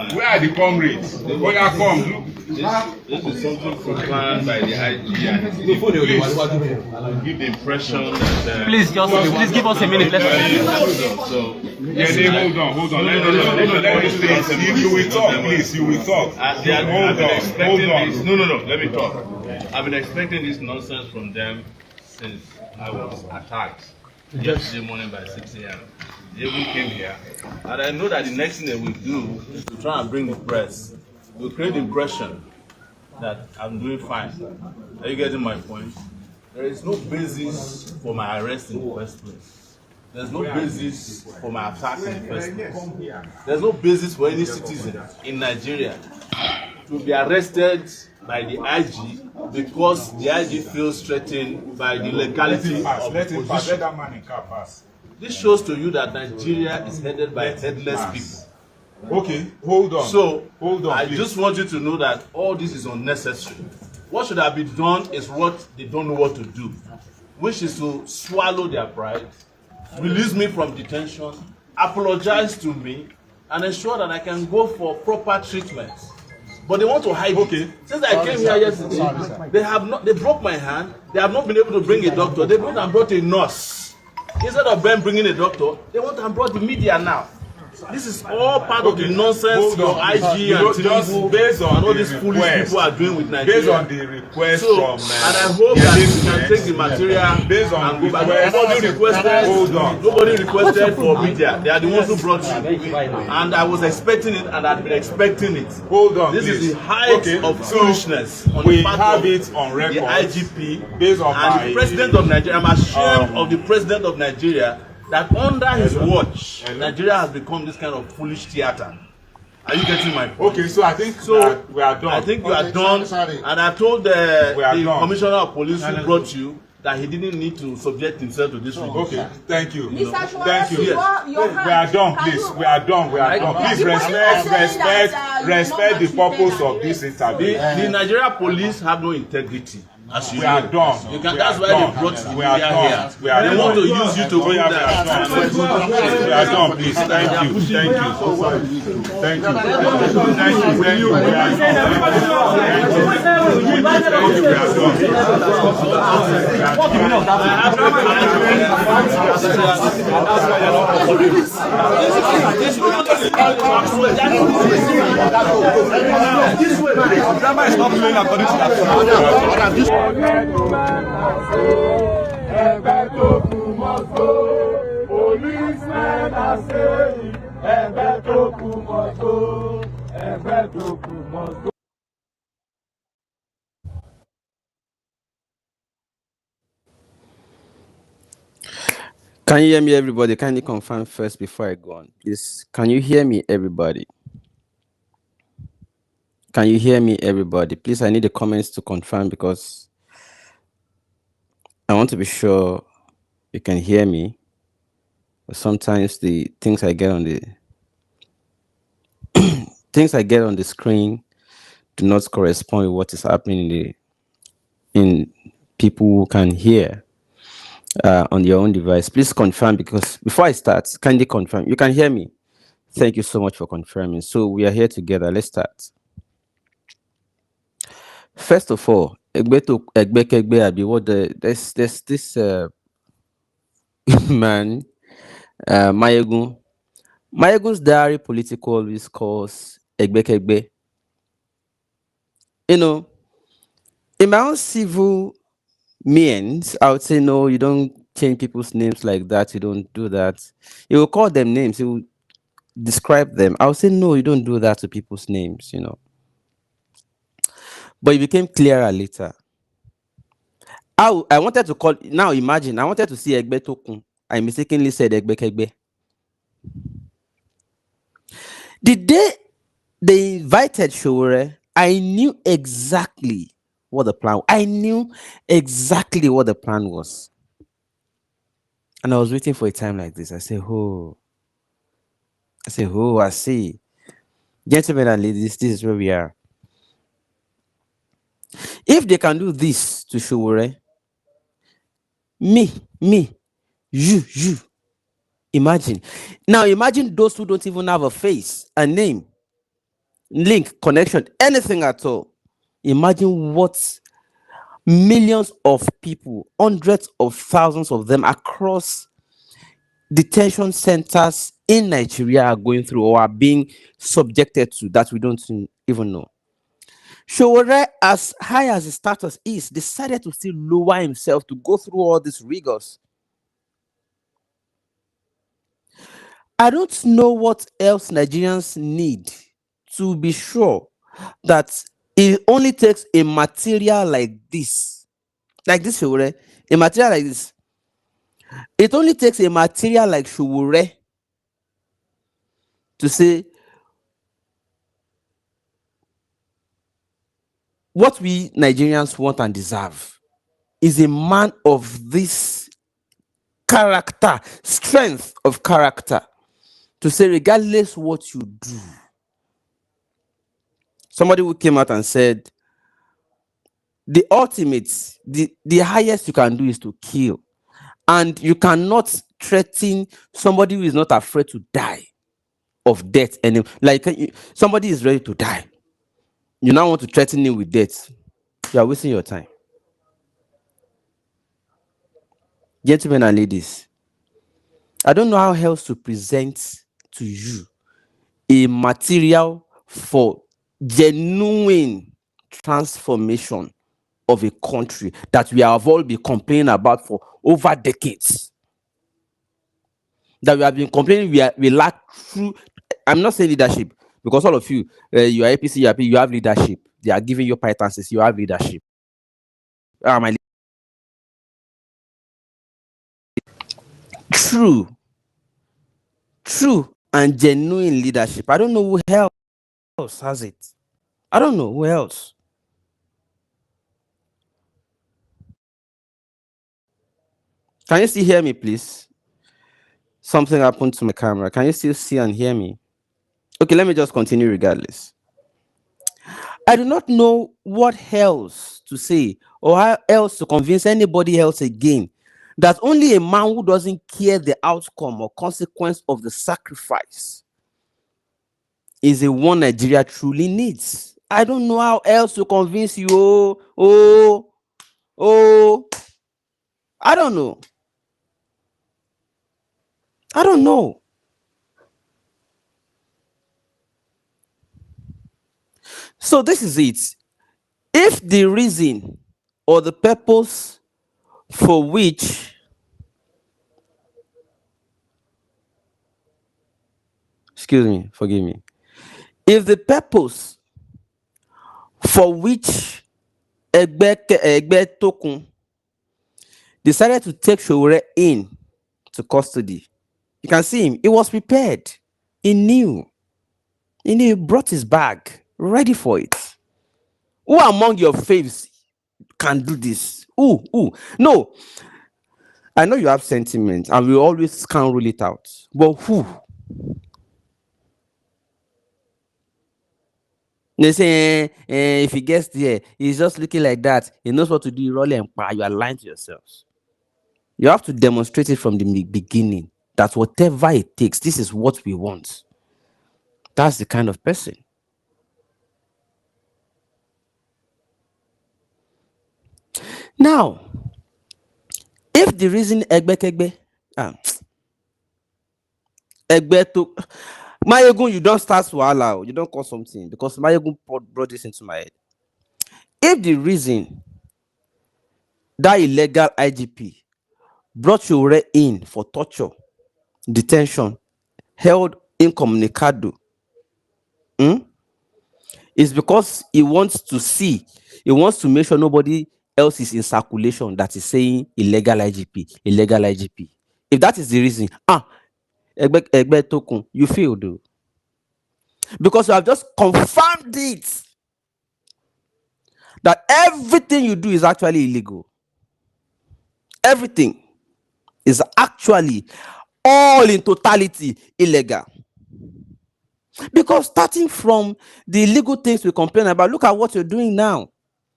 fine. Where are the comrades? Where are come? This is something planned by the IG. Give the impression that. Please give us a minute. Let's So hold on. Let me say. You will talk, please. You will talk. Hold on. No. Let me talk. I've been expecting this nonsense from them since I was attacked yesterday morning by 6 a.m. They even came here, and I know that the next thing they will do is to try and bring the press. Will create the impression that I'm doing fine. Are you getting my point? There is no basis for my arrest in the first place. There's no basis for my attack in the first place. There's no basis for any citizen in Nigeria to be arrested by the IG because the IG feels threatened by the legality of the position. This shows to you that Nigeria is headed by headless people. Okay, hold on. So, hold on, I please. just want you to know that all this is unnecessary. What should have been done is what they don't know what to do, which is to swallow their pride, release me from detention, apologize to me, and ensure that I can go for proper treatment. But they want to hide it. Since I came here yesterday, they broke my hand. They have not been able to bring a doctor. They went and brought a nurse. Instead of them bringing a doctor, they want and brought the media now. This is all part of the nonsense your IG and Tinubu based on and all these foolish people are doing with Nigeria. Based on the request from and I hope that you can take the material based on and go back. Nobody requested for media. They are the ones who brought you. And I was expecting it, and I've been expecting it. Hold on, this please. is the height of foolishness on we the part have of it on record. The IGP based on and the president of Nigeria. I'm ashamed of the president of Nigeria that under his watch, Nigeria has become this kind of foolish theater. Are you getting my point? Okay, so I think we are done. I think you are done. And I told the commissioner of police who brought you that he didn't need to subject himself to this. Okay, thank you. Thank you. Yes. We are done, please. We are done. Please respect the purpose of this interview. The Nigeria police have no integrity. As you we are done. That's why they brought you here. They want to use you to bring that. We are done, please. Thank you. We are done. Drama is not playing according to that. Egbetokun must go. Policemen are saying Egbetokun must go. Egbetokun must go. Can you hear me, everybody? Can you confirm first before I go on? Please, can you hear me, everybody? Can you hear me, everybody? Please, I need the comments to confirm because I want to be sure you can hear me. But sometimes the things I get on the screen do not correspond with what is happening in people who can hear on your own device. Please confirm, because before I start, kindly confirm. You can hear me. Thank you so much for confirming. So we are here together. Let's start. First of all, there's this man, Mayegun's diary political always calls Egbekegbe. You know, in my own civil means, I would say, no, you don't change people's names like that. You don't do that. You will call them names. You will describe them. I would say, no, you don't do that to people's names, you know. But it became clearer later. I wanted to call, now imagine, I wanted to see Egbetokun. I mistakenly said Egbekegbe. The day they invited Sowore, I knew exactly what the plan was. I knew exactly what the plan was. And I was waiting for a time like this. I say, I see. Gentlemen and ladies, this is where we are. If they can do this to Sowore, me, you, imagine. Now imagine those who don't even have a face, a name. link, connection, anything at all. Imagine what millions of people, hundreds of thousands of them across detention centers in Nigeria are going through or are being subjected to that we don't even know. Sowore, as high as his status is, decided to still lower himself to go through all these rigors. I don't know what else Nigerians need to be sure that it only takes a material like this, Sowore, a material like this. It only takes a material like Sowore to say what we Nigerians want and deserve is a man of this character, strength of character, to say, regardless what you do. Somebody who came out and said, the ultimate, the highest you can do is to kill. And you cannot threaten somebody who is not afraid to die of death. And like somebody is ready to die. You now want to threaten him with death. You are wasting your time. Gentlemen and ladies, I don't know how else to present to you a material for genuine transformation of a country that we have all been complaining about for over decades. That we have been complaining we lack true. I'm not saying leadership, because all of you, you are APC, you have leadership. They are giving you pitances, you have leadership. True and genuine leadership. I don't know who else has it. I don't know who else. Can you still hear me, please? Something happened to my camera. Can you still see and hear me? Okay, let me just continue regardless. I do not know what else to say or how else to convince anybody else again that only a man who doesn't care the outcome or consequence of the sacrifice is the one Nigeria truly needs. I don't know how else to convince you. I don't know. I don't know. So this is it. If the reason or the purpose for which forgive me. If the purpose for which Egbetokun decided to take Sowore in to custody, you can see him. He was prepared. He knew. He brought his bag, ready for it. Who among your faves can do this? Who? No. I know you have sentiments, and we always can rule it out. But who? They say, if he gets there, he's just looking like that. He knows what to do. You are lying to yourselves. You have to demonstrate it from the beginning that whatever it takes, this is what we want. That's the kind of person. Now, if the reason Egbetokun, Mayegun, you don't start Wahala, you don't call something, because Mayegun brought this into my head. If the reason that illegal IGP brought Sowore in for torture, detention, held incommunicado, is because he wants to make sure nobody else is in circulation that is saying illegal IGP. If that is the reason, Egbetokun, you failed, though. Because you have just confirmed it that everything you do is actually illegal. Everything is actually all in totality illegal. Because starting from the illegal things we complain about, look at what you're doing now.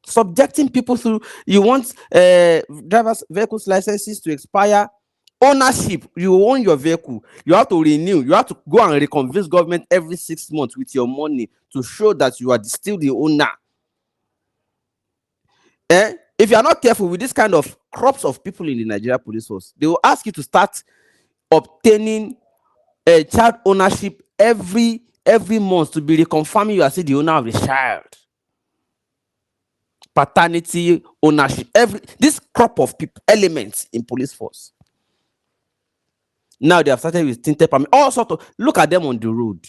Subjecting people through, you want driver's vehicles licenses to expire ownership. You own your vehicle. You have to renew. You have to go and reconvince government every 6 months with your money to show that you are still the owner. If you are not careful with this kind of crops of people in the Nigeria police force, they will ask you to start obtaining a child ownership every month to be reconfirming you are still the owner of the child. Paternity ownership, this crop of people elements in police force. Now they have started with tinted permit, all sorts of. Look at them on the road.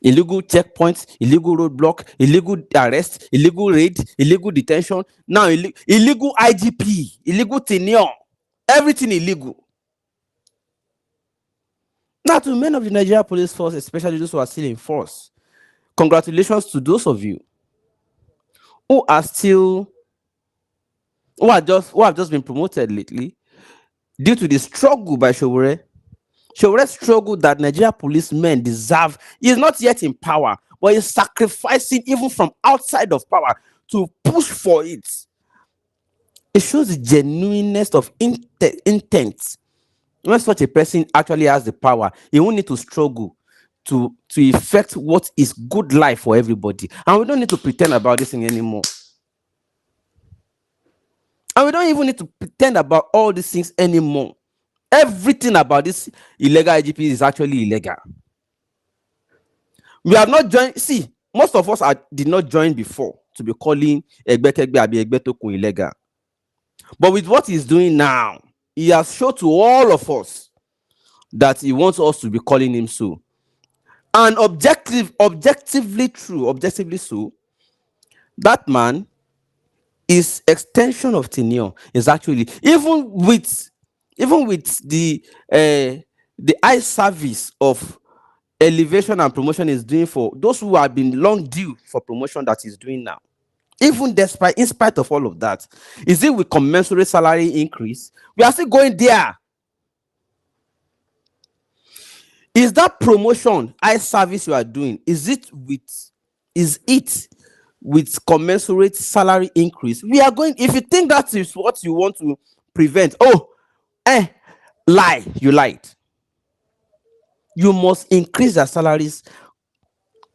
Illegal checkpoints, illegal roadblock, illegal arrest, illegal raid, illegal detention. Now illegal IGP, illegal tenure, everything illegal. Now, to men of the Nigeria police force, especially those who are still in force, congratulations to those of you who have just been promoted lately due to the struggle by Sowore. Sowore's struggle that Nigeria policemen deserve. He is not yet in power, but he's sacrificing even from outside of power to push for it. It shows the genuineness of intent. When such a person actually has the power, he won't need to struggle to effect what is good life for everybody. And we don't need to pretend about this thing anymore. And we don't even need to pretend about all these things anymore. Everything about this illegal IGP is actually illegal. We have not joined. See, most of us did not join before to be calling Egbetokun illegal. But with what he's doing now, he has shown to all of us that he wants us to be calling him so. And objectively so, that man is extension of tenure. Is actually even with the eye service of elevation and promotion is doing for those who have been long due for promotion that he's doing now. Even in spite of all of that, is it with commensurate salary increase? We are still going there. Is that promotion, eye service you are doing, is it with commensurate salary increase? We are going, if you think that is what you want to prevent, lie, you lied. You must increase their salaries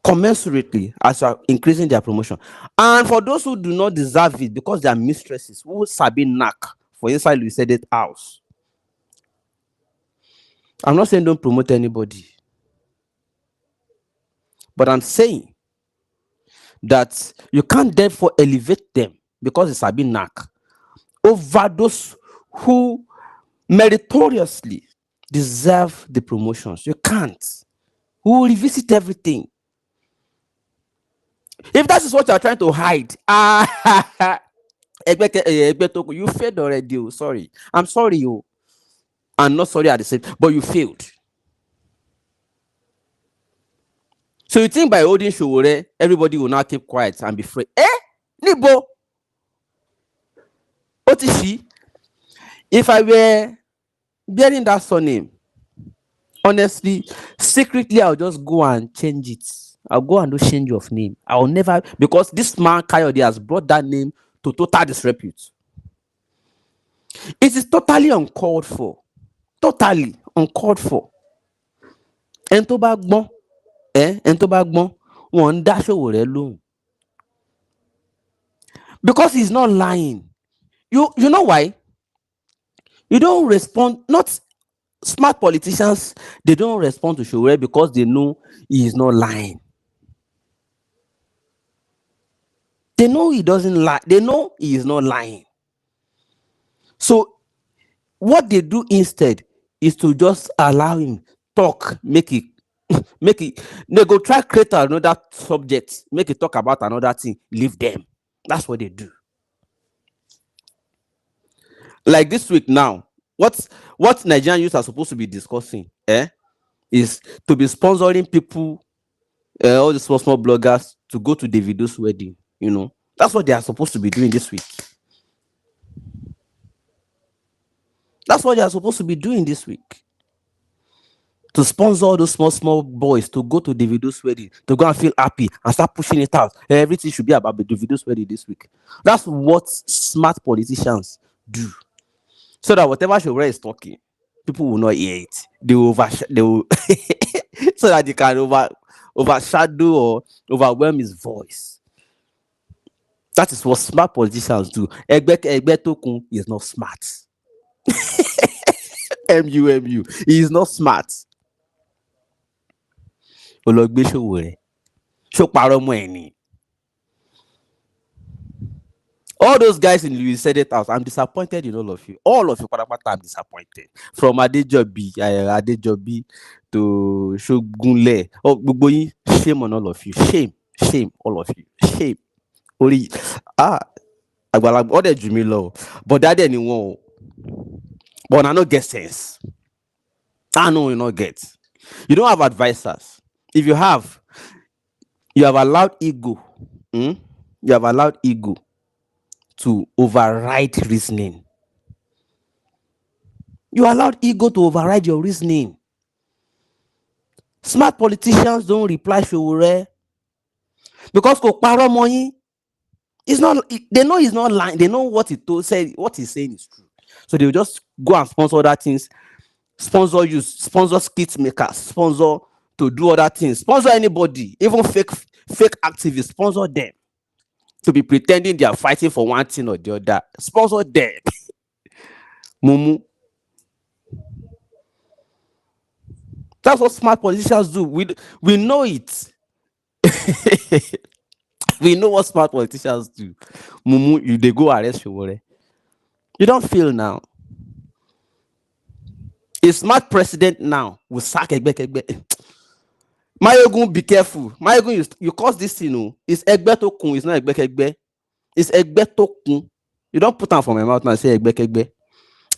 commensurately as you are increasing their promotion. And for those who do not deserve it because they are mistresses who sabi knack for inside we said it house. I'm not saying don't promote anybody, but I'm saying that you can't therefore elevate them because it's sabi knack over those who meritoriously deserve the promotions. You can't. We will revisit everything. If that is what you are trying to hide, Egbetokun, you failed already. Sorry. I'm sorry, you. I'm not sorry at the same, but you failed. So you think by holding Sowore, everybody will now keep quiet and be free? Nibo. What is she? If I were bearing that surname, honestly, secretly, I'll just go and change it. I'll go and do change of name. I'll never, because this man Kayode has brought that name to total disrepute. It is totally uncalled for. Totally uncalled for. And to bá gbọ́n, wọ́n dá Sowore lóhùn. Because he's not lying. You know why? You don't respond, not smart politicians, they don't respond to Sowore because they know he is not lying. They know he doesn't lie. They know he is not lying. So what they do instead is to just allow him talk, make it. They go try create another subject, make it talk about another thing, leave them. That's what they do. Like this week now, what Nigerian youth are supposed to be discussing, is to be sponsoring people, all the small bloggers to go to Davido's wedding. You know, that's what they are supposed to be doing this week. That's what they are supposed to be doing this week. To sponsor all those small boys to go to Davido's wedding, to go and feel happy and start pushing it out. Everything should be about the Davido's wedding this week. That's what smart politicians do. So that whatever Sowore is talking, people will not hear it. They will so that they can overshadow or overwhelm his voice. That is what smart politicians do. Egbetokun is not smart. Mu. He is not smart. Ologbe Sowore. Ṣó parọ́ mọ́ ẹ ni? All those guys in Louis Senate House, I'm disappointed in all of you. All of you, I'm disappointed. From Adejobi to Shogunle. Oh, gbogbo yín, shame on all of you. Shame, all of you. Shame. Orí, àgbàlagbà, all the jù low. But that anyone. But I no get sense. I know you not get. You don't have advisors. If you have allowed ego. You have allowed ego to override reasoning. You allowed ego to override your reasoning. Smart politicians don't reply Sowore because kò parọ́ mọ́ yín. It's not. They know he's not lying. They know what he said. What he's saying is true. So they will just go and sponsor other things. Sponsor skit makers. Sponsor to do other things. Sponsor anybody, even fake activists. Sponsor them to be pretending they are fighting for one thing or the other. Sponsor them. Mumu. That's what smart politicians do. We know it. We know what smart politicians do. Mumu, they go arrest Sowore. You don't feel now. A smart president now will sack Egbetokun. Mayogun, be careful. Mayogun, you cause this thing, no? It's Egbetokun, it's not Egbetokun. It's Egbetokun. You don't put on from my mouth and say Egbetokun.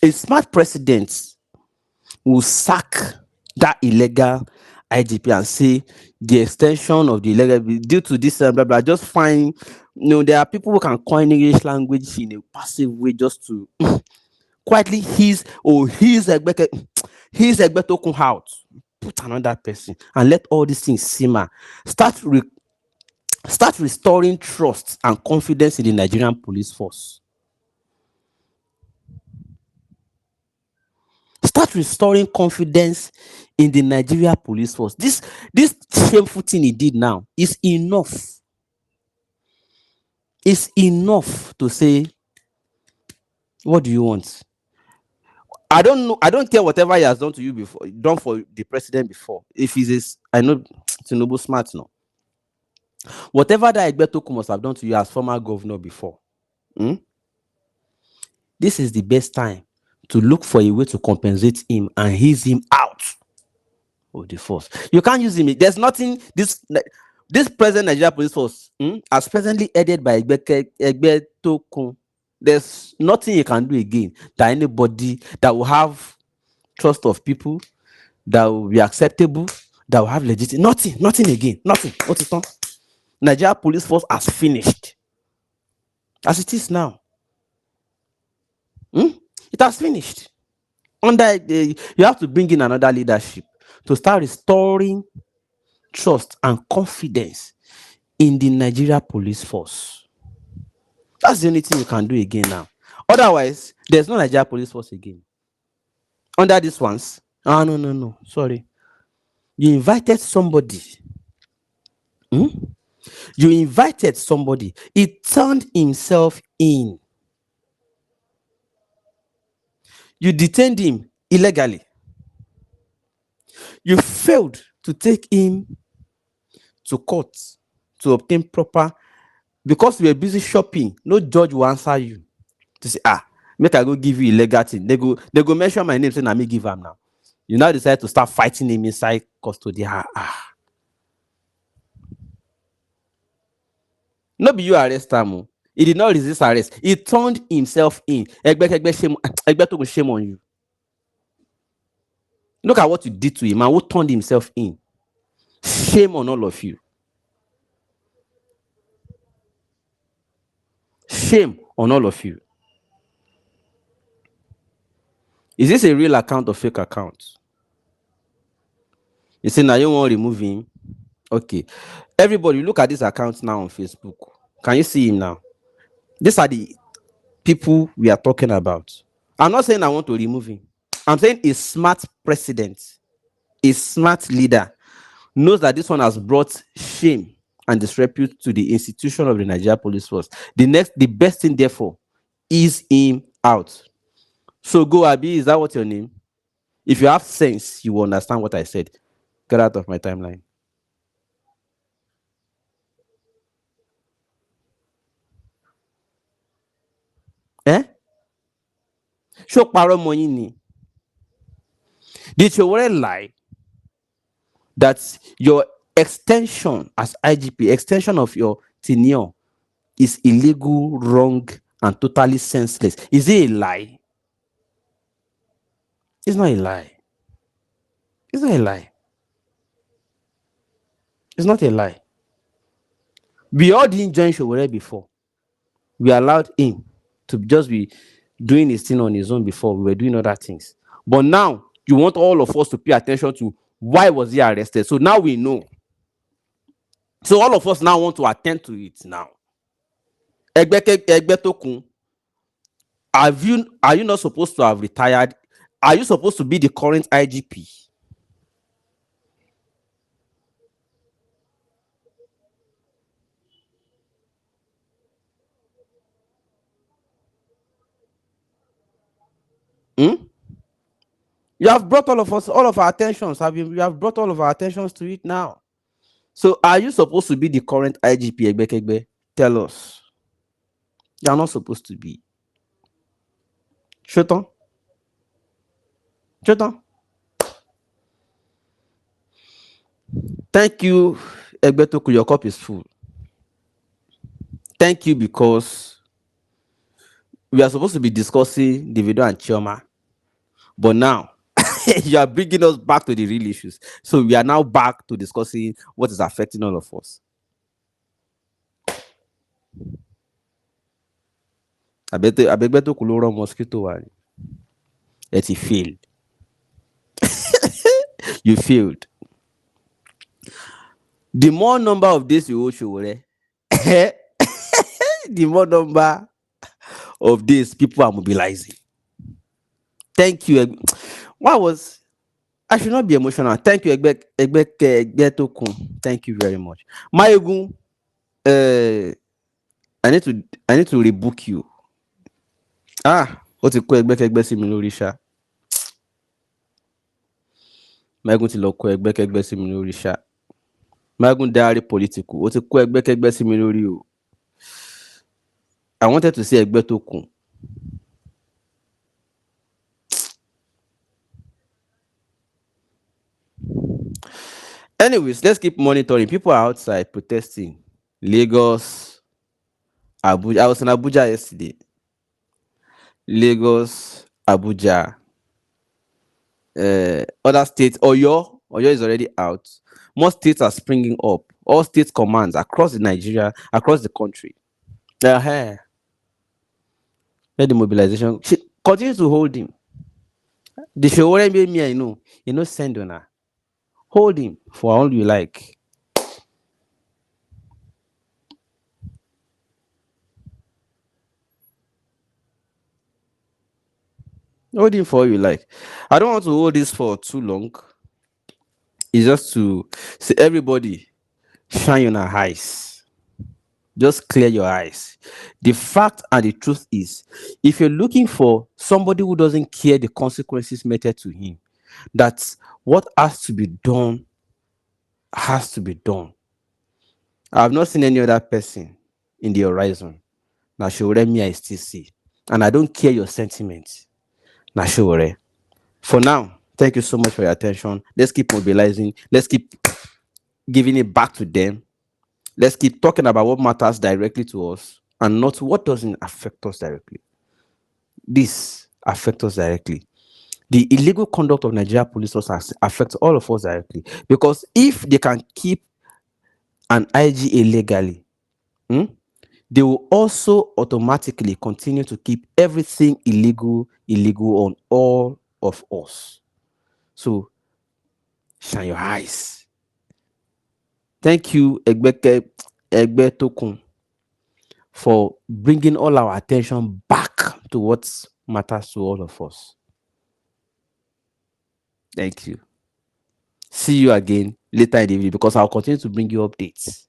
A smart president will sack that illegal IGP and say the extension of the illegal due to this blah blah. Just find, there are people who can coin English language in a passive way just to quietly his Egbetokun out. Put another person and let all these things simmer. Start restoring trust and confidence in the Nigerian police force. Start restoring confidence in the Nigeria police force. This shameful thing he did now is enough. It's enough to say, what do you want? I don't know. I don't care whatever he has done to you before, done for the president before. If he's I know Tinubu smart now. Whatever that Egbetokun must have done to you as former governor before, this is the best time to look for a way to compensate him and ease him out of the force. You can't use him. There's nothing. This present Nigeria police force, as presently headed by Egbetokun, there's nothing you can do again that anybody that will have trust of people, that will be acceptable, that will have legitimate. Nothing again. Nothing. What is done? Nigeria police force has finished. As it is now. It has finished. You have to bring in another leadership to start restoring trust and confidence in the Nigeria police force. That's the only thing you can do again now. Otherwise, there's no Nigeria police force again. Under these ones, no. Sorry. You invited somebody. You invited somebody. He turned himself in. You detained him illegally. You failed to take him to court to obtain proper, because we were busy shopping. No judge will answer you to say, make I go give you illegality. They go mention my name, say na me give him now. You now decide to start fighting him inside custody. No be you arrest him. He did not resist arrest. He turned himself in. Egbetokun, shame on you. Look at what you did to him, man. Who turned himself in? Shame on all of you. Shame on all of you. Is this a real account or fake account? You say now you want to remove him? Okay. Everybody, look at this account now on Facebook. Can you see him now? These are the people we are talking about. I'm not saying I want to remove him. I'm saying a smart president, a smart leader knows that this one has brought shame and disrepute to the institution of the Nigeria Police Force. The best thing, therefore, is him out. So go, Abi, is that what your name? If you have sense, you will understand what I said. Get out of my timeline. Eh? Show paro money ni. Did Sowore lie that your extension as IGP, extension of your tenure is illegal, wrong, and totally senseless? Is it a lie? It's not a lie. It's not a lie. It's not a lie. We all didn't join Sowore before. We allowed him to just be doing his thing on his own before. We were doing other things. But now you want all of us to pay attention to why was he arrested. So now we know. So all of us now want to attend to it now. Egbetokun, are you not supposed to have retired? Are you supposed to be the current IGP? Hmm? You have brought all of our attentions. You have brought all of our attentions to it now. So are you supposed to be the current IGP, Egbekegbe? Tell us. You are not supposed to be. Shotan? Thank you, Egbetokun. Your cup is full. Thank you, because we are supposed to be discussing Davido and Chioma. But now, you are bringing us back to the real issues. So we are now back to discussing what is affecting all of us. I bet Egbetokun ló rán mosquito wa ni. That he failed. You failed. The more number of days you hold Sowore, the more number of days people are mobilizing. Thank you. I should not be emotional. Thank you, Egbetokun. Thank you very much. Mayegun, I need to rebook you. What ti kó Egbekegbe sí mi lórí ṣá. Mayegun ti lọ kó Egbekegbe sí mi lórí ṣá. Mayegun diary political. What ti kó Egbekegbe sí mi lórí o. I wanted to say Egbetokun. Anyways, let's keep monitoring. People are outside protesting. Lagos, Abuja. I was in Abuja yesterday. Lagos, Abuja. Other states, Oyo is already out. More states are springing up. All state commands across Nigeria, across the country. Let the mobilization continue to hold him. The Sowore me, I know. You know, send on her. Hold him for all you like. Hold him for all you like. I don't want to hold this for too long. It's just to say, everybody, shine your eyes. Just clear your eyes. The fact and the truth is, if you're looking for somebody who doesn't care the consequences meted to him, that's what has to be done. Has to be done. I have not seen any other person in the horizon. Now, Sowore, me, I still see. And I don't care your sentiments. Now, Sowore. For now, thank you so much for your attention. Let's keep mobilizing. Let's keep giving it back to them. Let's keep talking about what matters directly to us and not what doesn't affect us directly. This affects us directly. The illegal conduct of Nigeria police force affects all of us directly, because if they can keep an IG illegally, they will also automatically continue to keep everything illegal on all of us. So shine your eyes. Thank you, Egbetokun, for bringing all our attention back to what matters to all of us. Thank you. See you again later in the video because I'll continue to bring you updates.